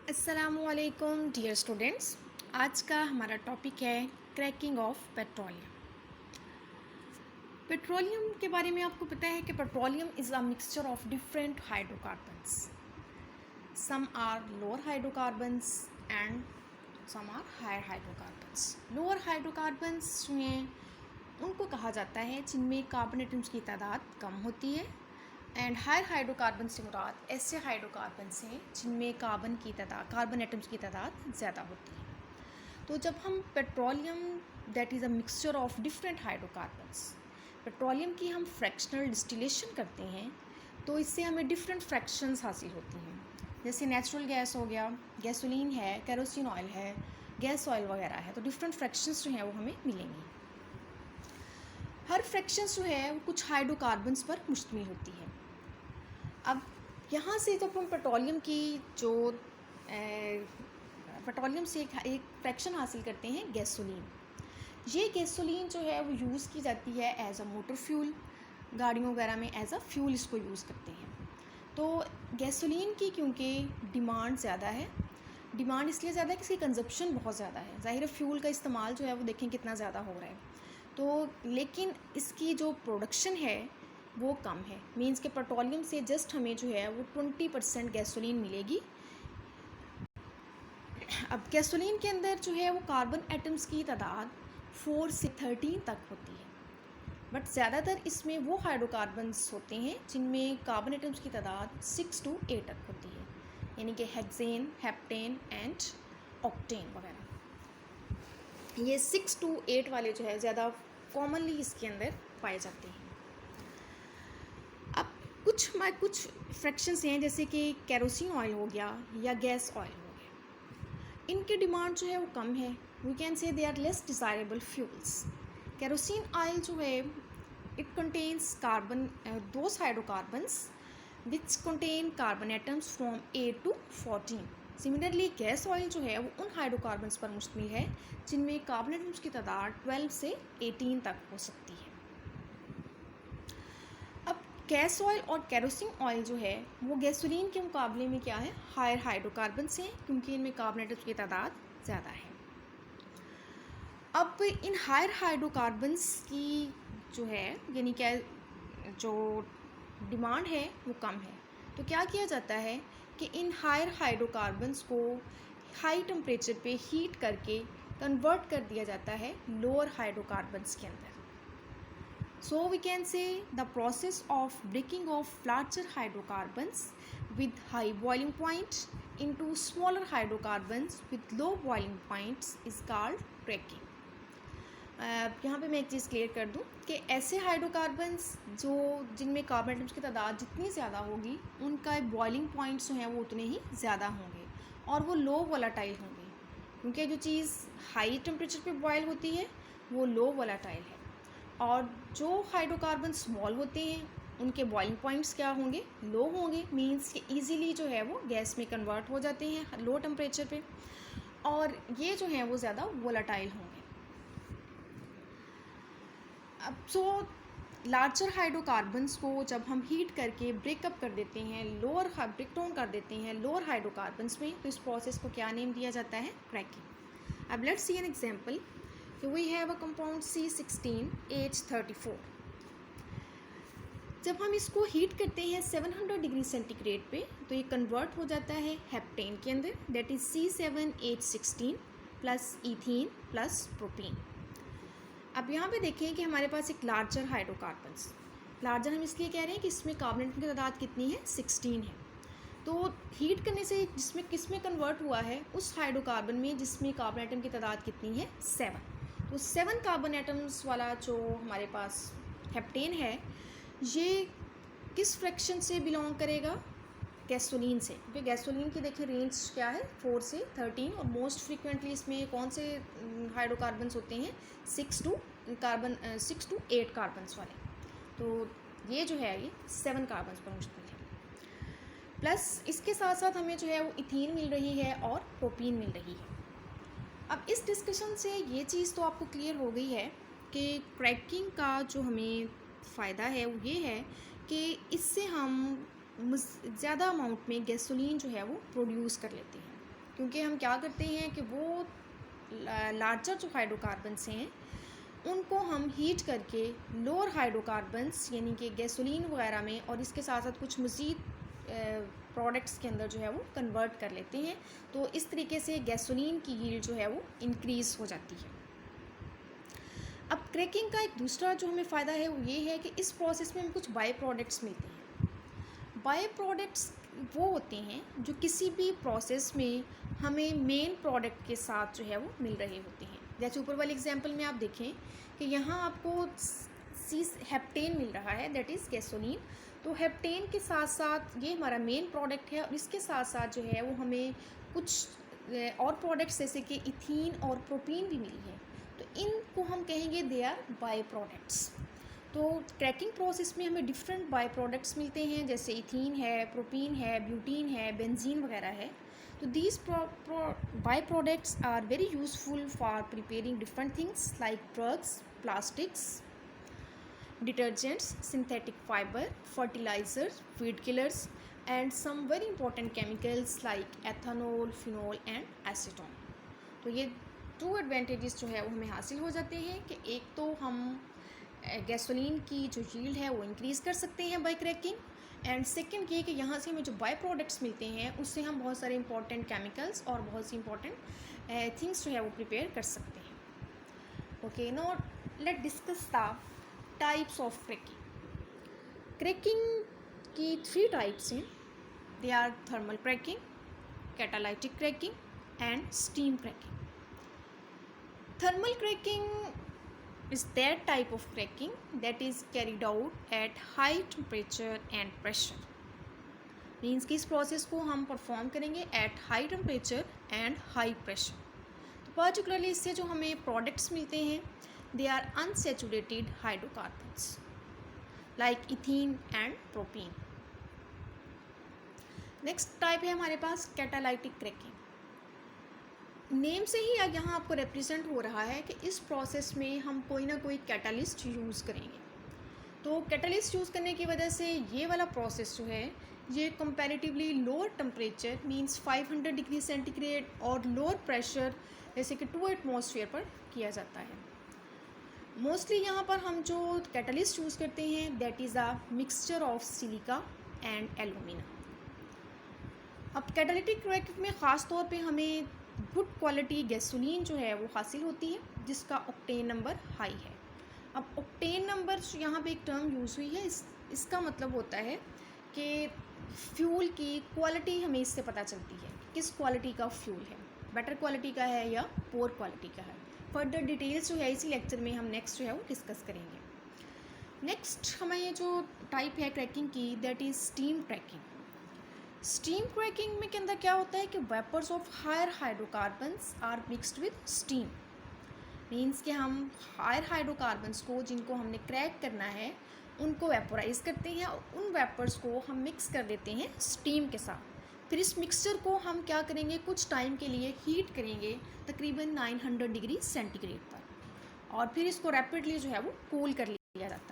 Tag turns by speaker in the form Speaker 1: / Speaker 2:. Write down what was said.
Speaker 1: अस्सलामुअलैकुम dear students. आज का हमारा टॉपिक है क्रैकिंग ऑफ पेट्रोलियम। पेट्रोलियम के बारे में आपको पता है कि petroleum is a mixture of different hydrocarbons. Some are lower hydrocarbons and some are higher hydrocarbons. Lower hydrocarbons जो हैं उनको कहा जाता है जिनमें कार्बन एटम्स की तादाद कम होती है, एंड हायर हाइड्रोकार्बन से मुराद ऐसे हाइड्रोकार्बन हैं जिनमें कार्बन एटम्स की तादाद ज़्यादा होती है। तो जब हम petroleum that is a mixture of different hydrocarbons, petroleum की हम फ्रैक्शनल डिस्टिलेशन करते हैं तो इससे हमें डिफरेंट फ्रैक्शंस हासिल होती हैं। जैसे नेचुरल गैस हो गया, गैसोलीन है, केरोसिन ऑयल है, गैस ऑयल वगैरह है, तो डिफरेंट फ्रैक्शंस जो हैं वो हमें मिलेंगी। हर फ्रैक्शंस जो है वो कुछ हाइड्रोकार्बन्स पर मुश्तमिल होती है। अब यहाँ से जब हम पेट्रोलियम की जो पेट्रोलियम से एक फ्रैक्शन हासिल करते हैं गैसोलीन। ये गैसोलीन जो है वो यूज़ की जाती है एज अ मोटर फ्यूल, गाड़ियों वगैरह में एज अ फ्यूल इसको यूज़ करते हैं। तो गैसोलीन की क्योंकि डिमांड ज़्यादा है, डिमांड इसलिए ज़्यादा है कि इसकी कंजप्शन बहुत ज़्यादा है। ज़ाहिर है फ्यूल का इस्तेमाल जो है वो देखें कितना ज़्यादा हो रहा है, तो लेकिन इसकी जो प्रोडक्शन है वो कम है। मींस के पेट्रोलियम से जस्ट हमें जो है वो 20% गैसोलीन मिलेगी। अब गैसोलीन के अंदर जो है वो कार्बन एटम्स की तादाद 4 से 13 तक होती है, बट ज़्यादातर इसमें वो हाइड्रोकार्बन्स होते हैं जिनमें कार्बन एटम्स की तादाद 6 to 8 तक होती है, यानी कि हेक्सेन, हेप्टेन एंड ऑक्टेन वगैरह। ये 6 to 8 वाले जो है ज़्यादा कॉमनली इसके अंदर पाए जाते हैं। अब कुछ फ्रैक्शंस हैं जैसे कि केरोसिन ऑयल हो गया या गैस ऑयल हो गया, इनकी डिमांड जो है वो कम है। We can say they are less desirable fuels. Kerosene oil जो है it contains carbon those hydrocarbons which contain carbon atoms from 8 to 14। Similarly gas oil जो है वो उन हाइड्रोकार्बन्स पर मुश्तमिल है जिनमें कार्बन एटम्स की तादाद 12 से 18 तक हो सकती है। अब गैस ऑयल और केरोसिन ऑयल जो है वो गैसोलीन के मुकाबले में क्या है, हायर हाइड्रोकार्बन्स हैं क्योंकि इनमें कार्बन एटम्स की तादाद ज़्यादा है। अब इन हायर हाइड्रोकार्बन्स की जो है यानी क्या जो डिमांड है वो कम है, तो क्या किया जाता है कि इन हायर हाइड्रोकार्बन्स को हाई टेम्परेचर पे हीट करके कन्वर्ट कर दिया जाता है लोअर हाइड्रोकार्बन्स के अंदर। So we can say the process of breaking of larger hydrocarbons with high boiling point into smaller hydrocarbons with low boiling points is called cracking। यहाँ पे मैं एक चीज़ क्लियर कर दूँ कि ऐसे हाइड्रोकार्बन्स जो जिनमें कार्बन एटम्स की तादाद जितनी ज़्यादा होगी उनका बॉइलिंग पॉइंट्स जो हैं वो उतने ही ज़्यादा होंगे और वो लो वोलाटाइल होंगे, क्योंकि जो चीज़ हाई टेम्परेचर पे बॉयल होती है वो लो वोलाटाइल है, और जो हाइड्रोकार्बन स्मॉल होते हैं उनके बॉइलिंग पॉइंट्स क्या होंगे, लो होंगे। मींस कि इजीली जो है वो गैस में कन्वर्ट हो जाते हैं लो टेम्परेचर पे, और ये जो हैं वो ज़्यादा वोलाटाइल होंगे। अब सो लार्जर हाइड्रोकार्बन्स को जब हम हीट करके ब्रेकअप कर देते हैं, ब्रेक डाउन कर देते हैं लोअर हाइड्रोकार्बन्स में, तो इस प्रोसेस को क्या नेम दिया जाता है, क्रैकिंग। अब let's see an example. We have a compound C16H34। जब हम इसको हीट करते हैं 700 डिग्री सेंटीग्रेड पे तो ये कन्वर्ट हो जाता है हेप्टेन के अंदर, that is C7H16 plus ethene plus propene. अब यहाँ पे देखें कि हमारे पास एक लार्जर हाइड्रोकार्बन्स, लार्जर हम इसलिए कह रहे हैं कि इसमें कार्बन एटम की तादाद कितनी है, 16 है। तो हीट करने से जिसमें किस में कन्वर्ट हुआ है, उस हाइड्रोकार्बन में जिसमें कार्बन एटम की तादाद कितनी है, 7। तो 7 कार्बन एटम्स वाला जो हमारे पास हेप्टेन है ये किस फ्रैक्शन से बिलोंग करेगा, गैसोलीन से, क्योंकि गैसोलीन की देखिए रेंज क्या है 4 से 13, और मोस्ट फ्रीक्वेंटली इसमें कौन से हाइड्रोकार्बन्स होते हैं, 6 to 8 कार्बन्स वाले। तो ये जो है ये 7 कार्बन्स पर मुश्तमिल है। प्लस इसके साथ साथ हमें जो है वो इथीन मिल रही है और प्रोपीन मिल रही है। अब इस डिस्कशन से ये चीज़ तो आपको क्लियर हो गई है कि क्रैकिंग का जो हमें फ़ायदा है वो ये है कि इससे हम ज़्यादा अमाउंट में गैसोलीन जो है वो प्रोड्यूस कर लेते हैं। क्योंकि हम क्या करते हैं कि वो लार्जर जो हाइड्रोकार्बन्स हैं उनको हम हीट करके लोअर हाइड्रोकार्बन्स यानी कि गैसोलीन वगैरह में और इसके साथ साथ कुछ मज़ीद प्रोडक्ट्स के अंदर जो है वो कन्वर्ट कर लेते हैं। तो इस तरीके से गैसोलीन की यील्ड जो है वो इंक्रीज़ हो जाती है। अब क्रैकिंग का एक दूसरा जो हमें फ़ायदा है वो ये है कि इस प्रोसेस में हमें कुछ बाई प्रोडक्ट्स मिलते हैं। बाई प्रोडक्ट्स वो होते हैं जो किसी भी प्रोसेस में हमें मेन प्रोडक्ट के साथ जो है वो मिल रहे होते हैं। जैसे ऊपर वाले एग्जांपल में आप देखें कि यहाँ आपको हेप्टेन मिल रहा है, दैट इज़ गैसोलीन। तो हेप्टेन के साथ साथ ये हमारा मेन प्रोडक्ट है और इसके साथ साथ जो है वो हमें कुछ और प्रोडक्ट्स जैसे कि इथीन और प्रोपीन भी मिली है। तो इनको हम कहेंगे दे आर बाई प्रोडक्ट्स। तो क्रैकिंग प्रोसेस में हमें डिफरेंट बाई प्रोडक्ट्स मिलते हैं, जैसे इथीन है, प्रोपीन है, ब्यूटीन है, बेंजीन वगैरह है। तो these by products are very useful for preparing different things like drugs, plastics, detergents, synthetic fiber, fertilizers, weed killers and some very important chemicals like ethanol, phenol and acetone। तो ये 2 advantages जो है वो हमें हासिल हो जाते हैं कि एक तो हम गैसोलीन की जो यील्ड है वो इंक्रीज़ कर सकते हैं बाय क्रैकिंग, एंड सेकंड ये कि यहाँ से हमें जो बाय प्रोडक्ट्स मिलते हैं उससे हम बहुत सारे इंपॉर्टेंट केमिकल्स और बहुत सी इंपॉर्टेंट थिंग्स जो है वो प्रिपेयर कर सकते हैं। Okay, now let discuss the types of cracking. Cracking की 3 टाइप्स हैं। They are thermal cracking, catalytic cracking and steam cracking. Thermal cracking is that type of cracking that is carried out at high temperature and pressure। Means कि इस process को हम perform करेंगे at high temperature and high pressure. तो particularly इससे जो हमें products मिलते हैं they are unsaturated hydrocarbons like ethene and propene. Next type है हमारे पास कैटालाइटिक क्रैकिंग। नेम से ही यहाँ आपको रिप्रेजेंट हो रहा है कि इस प्रोसेस में हम कोई ना कोई कैटालिस्ट यूज़ करेंगे। तो कैटालिस्ट यूज़ करने की वजह से ये वाला प्रोसेस जो है ये comparatively lower temperature means 500 degree centigrade और लोअर प्रेशर जैसे कि 2 एटमॉस्फेयर पर किया जाता है। मोस्टली यहाँ पर हम जो कैटालिस्ट यूज़ करते हैं that is a mixture of silica and alumina. अब कैटालिटिक क्रैकिंग में ख़ास तौर पे हमें गुड क्वालिटी गैसोलीन जो है वो हासिल होती है जिसका ऑक्टेन नंबर हाई है। अब ऑक्टेन नंबर यहाँ पे एक टर्म यूज़ हुई है, इसका मतलब होता है कि फ्यूल की क्वालिटी हमें इससे पता चलती है किस क्वालिटी का फ्यूल है, बेटर क्वालिटी का है या पुअर क्वालिटी का है। फर्दर डिटेल्स जो है इसी लेक्चर में हम नेक्स्ट जो है वो डिस्कस करेंगे। नेक्स्ट हमें ये जो टाइप है क्रैकिंग की that is steam cracking. Steam cracking में के अंदर क्या होता है कि vapours of higher hydrocarbons are mixed with steam. Means कि हम हायर हाइड्रोकार्बन्स को जिनको हमने क्रैक करना है उनको वेपोराइज करते हैं और उन वेपर्स को हम मिक्स कर देते हैं स्टीम के साथ। फिर इस मिक्सचर को हम क्या करेंगे कुछ टाइम के लिए हीट करेंगे तकरीबन 900 डिग्री सेंटीग्रेड पर और फिर इसको रैपिडली जो है वो कूल कर लिया जाता है।